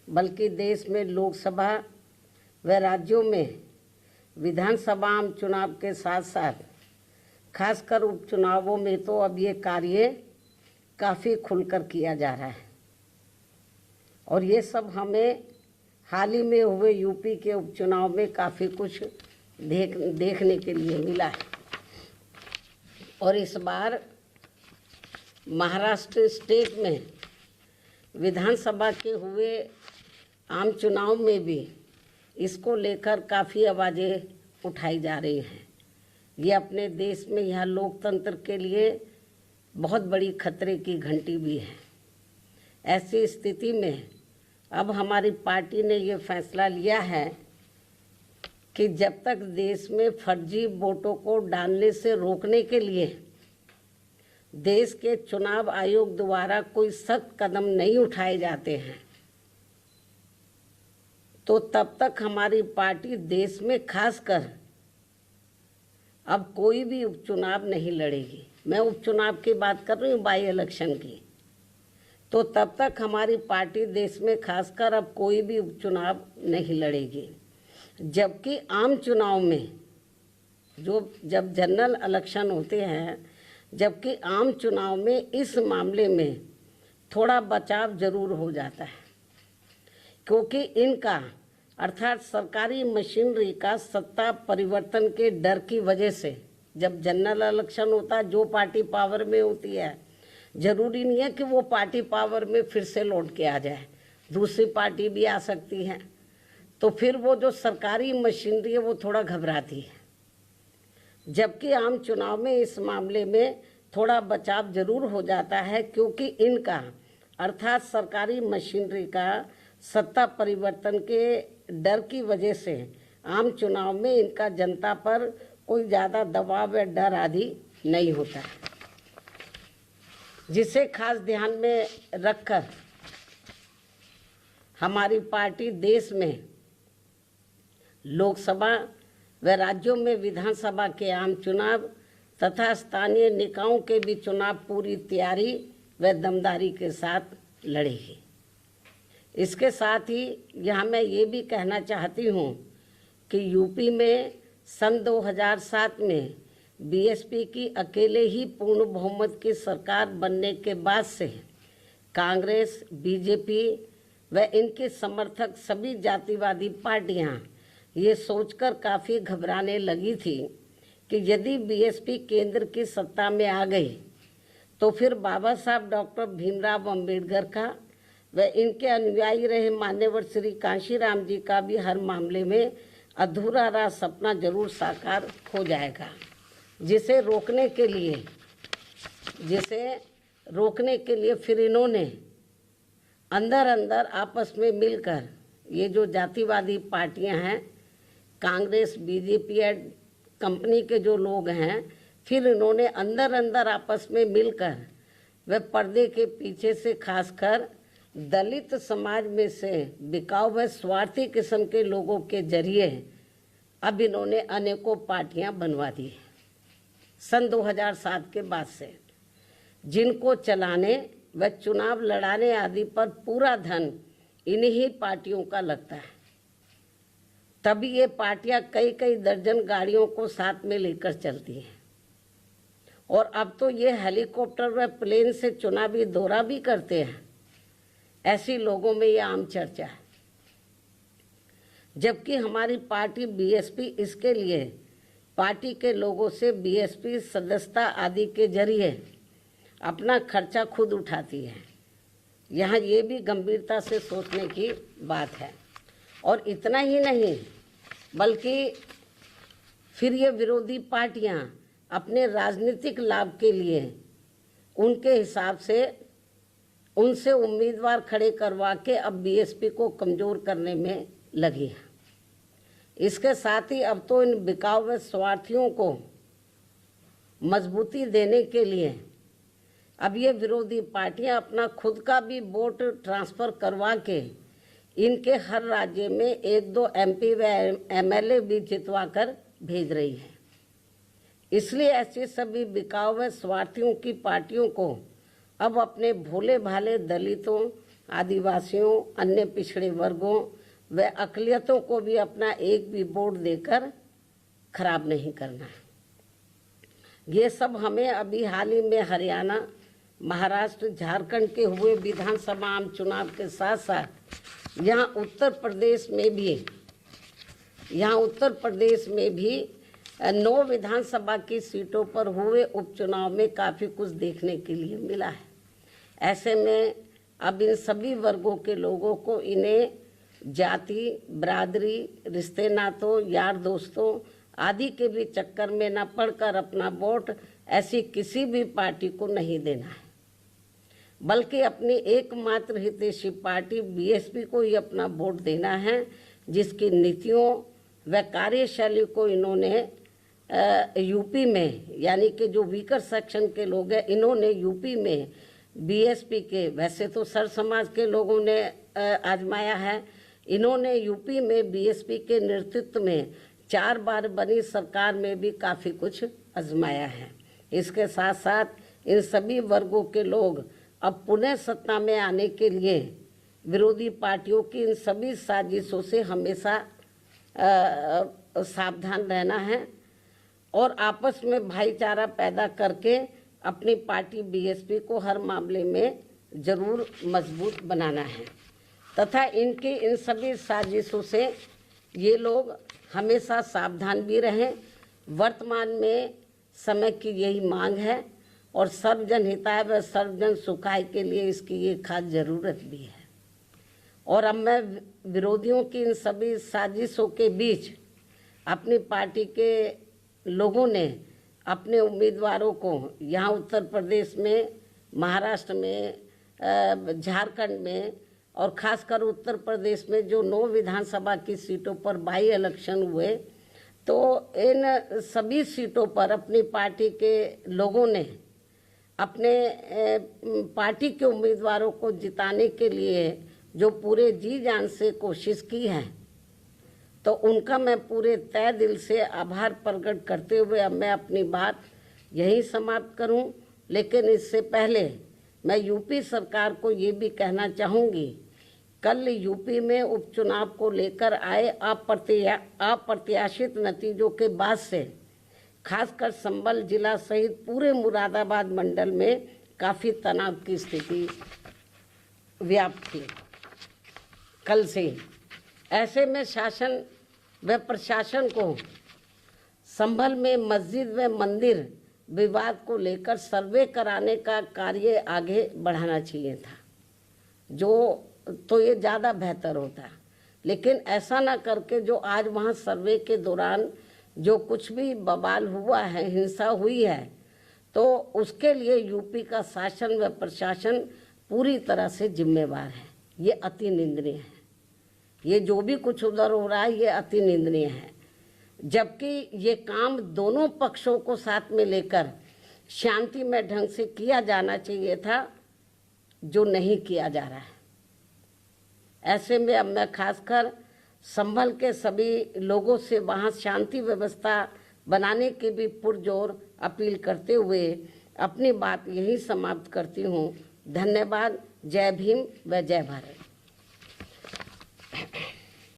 बल्कि देश में लोकसभा व राज्यों में विधानसभा आम चुनाव के साथ साथ खासकर उपचुनावों में तो अब ये कार्य काफ़ी खुलकर किया जा रहा है। और ये सब हमें हाल ही में हुए यूपी के उपचुनाव में काफ़ी कुछ देखने के लिए मिला है। और इस बार महाराष्ट्र स्टेट में विधानसभा के हुए आम चुनाव में भी इसको लेकर काफ़ी आवाज़ें उठाई जा रही हैं। ये अपने देश में यह लोकतंत्र के लिए बहुत बड़ी खतरे की घंटी भी है। ऐसी स्थिति में अब हमारी पार्टी ने ये फैसला लिया है कि जब तक देश में फर्जी वोटों को डालने से रोकने के लिए देश के चुनाव आयोग द्वारा कोई सख्त कदम नहीं उठाए जाते हैं, तो तब तक हमारी पार्टी देश में खासकर अब कोई भी उपचुनाव नहीं लड़ेगी। मैं उपचुनाव की बात कर रही हूँ, बाई इलेक्शन की। तो तब तक हमारी पार्टी देश में खासकर अब कोई भी उपचुनाव नहीं लड़ेगी। जबकि आम चुनाव में जब जनरल इलेक्शन होते हैं, जबकि आम चुनाव में इस मामले में थोड़ा बचाव जरूर हो जाता है, क्योंकि इनका अर्थात सरकारी मशीनरी का सत्ता परिवर्तन के डर की वजह से जब जनरल इलेक्शन होता है, जो पार्टी पावर में होती है जरूरी नहीं है कि वो पार्टी पावर में फिर से लौट के आ जाए, दूसरी पार्टी भी आ सकती है। तो फिर वो जो सरकारी मशीनरी है वो थोड़ा घबराती है। जबकि आम चुनाव में इस मामले में थोड़ा बचाव जरूर हो जाता है, क्योंकि इनका अर्थात सरकारी मशीनरी का सत्ता परिवर्तन के डर की वजह से आम चुनाव में इनका जनता पर कोई ज़्यादा दबाव या डर आदि नहीं होता है, जिसे खास ध्यान में रखकर हमारी पार्टी देश में लोकसभा व राज्यों में विधानसभा के आम चुनाव तथा स्थानीय निकायों के भी चुनाव पूरी तैयारी व दमदारी के साथ लड़ेगी। इसके साथ ही यहाँ मैं ये भी कहना चाहती हूँ कि यूपी में सन 2007 में बीएसपी की अकेले ही पूर्ण बहुमत की सरकार बनने के बाद से कांग्रेस, बीजेपी व इनके समर्थक सभी जातिवादी पार्टियां ये सोचकर काफ़ी घबराने लगी थी कि यदि बीएसपी केंद्र की सत्ता में आ गई तो फिर बाबा साहब डॉक्टर भीमराव अंबेडकर का व इनके अनुयायी रहे मान्यवर श्री कांशीराम जी का भी हर मामले में अधूरा रहा सपना जरूर साकार हो जाएगा, जिसे रोकने के लिए फिर इन्होंने अंदर अंदर आपस में मिलकर ये जो जातिवादी पार्टियां हैं, कांग्रेस, बीजेपी या कंपनी के जो लोग हैं, फिर इन्होंने अंदर अंदर आपस में मिलकर व पर्दे के पीछे से खासकर दलित समाज में से बिकाऊ व स्वार्थी किस्म के लोगों के जरिए अब इन्होंने अनेकों पार्टियां बनवा दी सन 2007 के बाद से, जिनको चलाने व चुनाव लड़ाने आदि पर पूरा धन इन्हीं पार्टियों का लगता है। तभी ये पार्टियां कई कई दर्जन गाड़ियों को साथ में लेकर चलती हैं और अब तो ये हेलीकॉप्टर व प्लेन से चुनावी दौरा भी करते हैं। ऐसी लोगों में ये आम चर्चा है। जबकि हमारी पार्टी बीएसपी इसके लिए पार्टी के लोगों से बीएसपी सदस्यता आदि के जरिए अपना खर्चा खुद उठाती है। यहाँ ये भी गंभीरता से सोचने की बात है। और इतना ही नहीं, बल्कि फिर ये विरोधी पार्टियाँ अपने राजनीतिक लाभ के लिए उनके हिसाब से उनसे उम्मीदवार खड़े करवा के अब बीएसपी को कमज़ोर करने में लगी है। इसके साथ ही अब तो इन बिकाऊ व स्वार्थियों को मजबूती देने के लिए अब ये विरोधी पार्टियां अपना खुद का भी वोट ट्रांसफ़र करवा के इनके हर राज्य में 1-2 एमपी व एमएलए भी जितवा कर भेज रही है। इसलिए ऐसे सभी बिकाऊ व स्वार्थियों की पार्टियों को अब अपने भोले भाले दलितों आदिवासियों, अन्य पिछड़े वर्गों व अक़लियतों को भी अपना एक भी वोट देकर खराब नहीं करना है। ये सब हमें अभी हाल ही में हरियाणा, महाराष्ट्र, झारखंड के हुए विधानसभा आम चुनाव के साथ साथ यहाँ उत्तर प्रदेश में भी 9 विधानसभा की सीटों पर हुए उपचुनाव में काफ़ी कुछ देखने के लिए मिला है। ऐसे में अब इन सभी वर्गों के लोगों को इन्हें जाति, बरादरी, रिश्ते नातों, यार दोस्तों आदि के भी चक्कर में न पड़कर अपना वोट ऐसी किसी भी पार्टी को नहीं देना है, बल्कि अपनी एकमात्र हितैषी पार्टी बीएसपी को ही अपना वोट देना है, जिसकी नीतियों व कार्यशैली को इन्होंने यूपी में, यानी कि जो वीकर सेक्शन के लोग हैं, इन्होंने यूपी में बीएसपी के, वैसे तो सर समाज के लोगों ने आजमाया है, इन्होंने यूपी में बीएसपी के नेतृत्व में 4 बार बनी सरकार में भी काफ़ी कुछ आजमाया है। इसके साथ साथ इन सभी वर्गों के लोग अब पुनः सत्ता में आने के लिए विरोधी पार्टियों की इन सभी साजिशों से हमेशा सावधान रहना है और आपस में भाईचारा पैदा करके अपनी पार्टी बीएसपी को हर मामले में जरूर मजबूत बनाना है तथा इनकी इन सभी साजिशों से ये लोग हमेशा सावधान भी रहें। वर्तमान में समय की यही मांग है और सर्वजन हिताय व सर्वजन सुखाय के लिए इसकी ये खास ज़रूरत भी है। और अब मैं विरोधियों की इन सभी साजिशों के बीच अपनी पार्टी के लोगों ने अपने उम्मीदवारों को यहाँ उत्तर प्रदेश में, महाराष्ट्र में, झारखंड में और ख़ासकर उत्तर प्रदेश में जो 9 विधानसभा की सीटों पर बाई इलेक्शन हुए, तो इन सभी सीटों पर अपनी पार्टी के लोगों ने अपने पार्टी के उम्मीदवारों को जिताने के लिए जो पूरे जी जान से कोशिश की है, तो उनका मैं पूरे तय दिल से आभार प्रकट करते हुए अब मैं अपनी बात यहीं समाप्त करूं। लेकिन इससे पहले मैं यूपी सरकार को ये भी कहना चाहूँगी, कल यूपी में उपचुनाव को लेकर आए अप्रत्याशित नतीजों के बाद से खासकर संभल जिला सहित पूरे मुरादाबाद मंडल में काफ़ी तनाव की स्थिति व्याप्त थी कल से ही। ऐसे में शासन व प्रशासन को संभल में मस्जिद व मंदिर विवाद को लेकर सर्वे कराने का कार्य आगे बढ़ाना चाहिए था, जो तो ये ज़्यादा बेहतर होता। लेकिन ऐसा ना करके जो आज वहाँ सर्वे के दौरान जो कुछ भी बवाल हुआ है, हिंसा हुई है, तो उसके लिए यूपी का शासन व प्रशासन पूरी तरह से जिम्मेवार है। ये अति निंदनीय है। ये जो भी कुछ उधर हो रहा है ये अति निंदनीय है, जबकि ये काम दोनों पक्षों को साथ में लेकर शांतिमय ढंग से किया जाना चाहिए था, जो नहीं किया जा रहा है। ऐसे में अब मैं खासकर संभल के सभी लोगों से वहाँ शांति व्यवस्था बनाने की भी पुरजोर अपील करते हुए अपनी बात यही समाप्त करती हूँ। धन्यवाद। जय भीम व जय भारत।